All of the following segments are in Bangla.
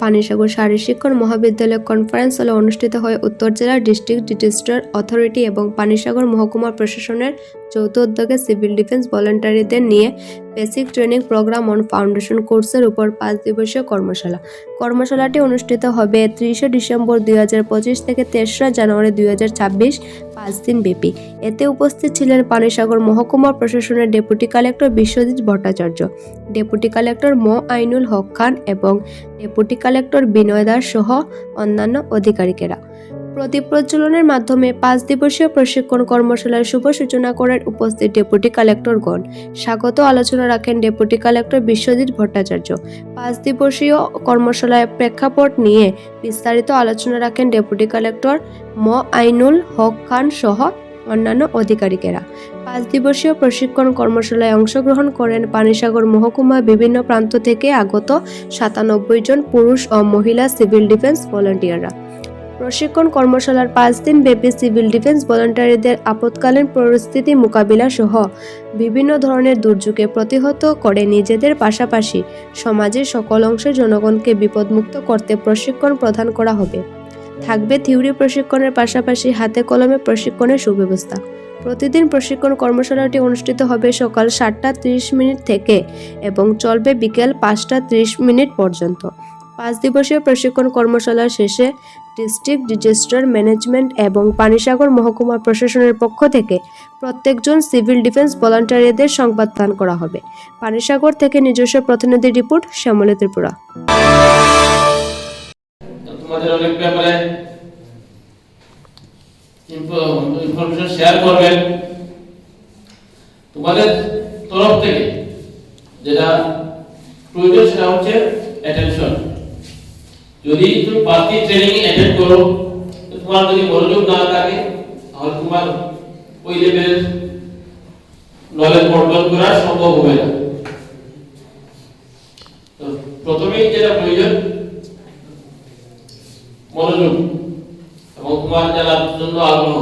পানিসাগর শারীর শিক্ষণ মহাবিদ্যালয় কনফারেন্স হলে অনুষ্ঠিত হয় উত্তর জেলার ডিস্ট্রিক্ট ডিজাস্টার অথরিটি এবং পানিসাগর মহকুমা প্রশাসনের যৌথ উদ্যোগে সিভিল ডিফেন্স ভলান্টারিদের নিয়ে basic training programme on foundation কোর্সের উপর 5 দিবসীয় কর্মশালা। কর্মশালাটি অনুষ্ঠিত হবে 30 ডিসেম্বর 2025 থেকে 3রা জানুয়ারি 2026, 5 দিন ব্যাপী। এতে উপস্থিত ছিলেন পানিসাগর মহকুমা প্রশাসনের deputy collector Biswajit Bhattacharya, deputy collector Md Ainul Haque Khan এবং ডেপুটি কালেক্টর বিনয় দাস সহ অন্যান্য আধিকারিকেরা। প্রদীপ প্রজ্বলনের মাধ্যমে 5 দিবসীয় প্রশিক্ষণ কর্মশালার শুভ সূচনা করেন উপস্থিত ডেপুটি কালেক্টরগণ। স্বাগত আলোচনা রাখেন ডেপুটি কালেক্টর বিশ্বজিৎ ভট্টাচার্য। 5 দিবসীয় কর্মশালায় প্রেক্ষাপট নিয়ে বিস্তারিত আলোচনা রাখেন ডেপুটি কালেক্টর মো আইনুল হক খান সহ অন্যান্য আধিকারিকেরা। 5 দিবসীয় প্রশিক্ষণ কর্মশালায় অংশগ্রহণ করেন পানিসাগর মহকুমা বিভিন্ন প্রান্ত থেকে আগত 97 জন পুরুষ ও মহিলা সিভিল ডিফেন্স ভলান্টিয়াররা। প্রশিক্ষণ কর্মশালার 5 দিন ব্যাপী সিভিল ডিফেন্স ভলান্টিয়ারদের আপৎকালীন পরিস্থিতি মোকাবিলা সহ বিভিন্ন ধরনের দুর্যোগে প্রতিহত করে নিজেদের পাশাপাশি সমাজের সকল অংশের জনগণকে বিপদমুক্ত করতে প্রশিক্ষণ প্রদান করা হবে। থাকবে থিওরি প্রশিক্ষণের পাশাপাশি হাতে কলমে প্রশিক্ষণের সুব্যবস্থা। প্রতিদিন প্রশিক্ষণ কর্মশালাটি অনুষ্ঠিত হবে সকাল 7:30 থেকে এবং চলবে বিকেল 5:30 পর্যন্ত। 5 দিবসীয় প্রশিক্ষণ কর্মশালা শেষে ডিস্ট্রিক্ট ডিজাস্টার ম্যানেজমেন্ট এবং পানিসাগর মহকুমা প্রশাসনের পক্ষ থেকে প্রত্যেকজন সিভিল ডিফেন্স ভলান্টিয়ারদের সংবাদ দান করা হবে। পানিসাগর থেকে নিজস্ব প্রতিনিধি রিপোর্ট, শ্যামলী ত্রিপুরা। তোমাদের অনেক ব্যাপারে ইনফরমেশন শেয়ার করবেন। তোমাদের তরফ থেকে যেটা প্রয়োজন সেটা হচ্ছে অ্যাটেনশন। যদি তুমি পার্টি ট্রেনিং অ্যাটেন্ড করো, তোমার যদি মনোযোগ না থাকে তাহলে তোমার ওই লেভেলের নলেজ অর্জন করা সম্ভব হবে না। তো প্রথমেই যেটা প্রয়োজন মনোযোগ এবং তোমার জানার জন্য আগ্রহ।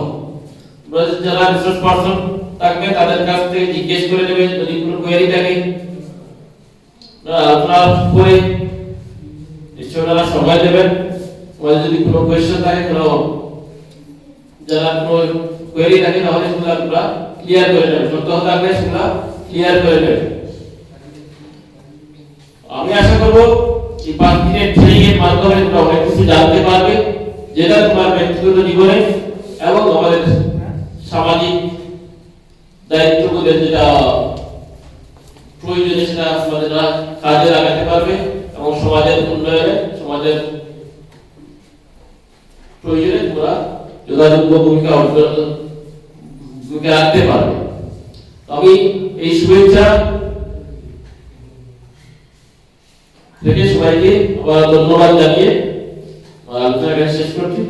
যারা রিসোর্স পারসন থাকবে তাদের কাছ থেকে জিজ্ঞেস করে নেবে যদি কোনো কোয়েরি থাকে। আপনার পরে নিশ্চয়ই সময় দেবেন। তোমাদের যদি কোনো কোয়েশ্চেন থাকে, কোনো যারা কোনো কোয়েরি থাকে তাহলে সেগুলো আপনারা ক্লিয়ার করে নেবেন। সন্দেহ থাকলে সেগুলো ক্লিয়ার করে নেবেন। আমি আশা করবো এই 5 দিনের ট্রেনিং এর মাধ্যমে তোমরা অনেক কিছু জানতে পারবে, যেটা তোমার ব্যক্তিগত জীবনে এবং আমাদের সামাজিক দায়িত্ববোধে যেটা প্রয়োজনে সেটা আমাদের কাজে লাগাতে পারবে এবং সমাজের উন্নয়নে, সমাজের প্রয়োজনে তোমরা যথাযোগ্য ভূমিকা রাখতে পারবে। আমি এই শুভেচ্ছা থেকে সবাইকে আবার ধন্যবাদ জানিয়ে আলোচনা শেষ করছি।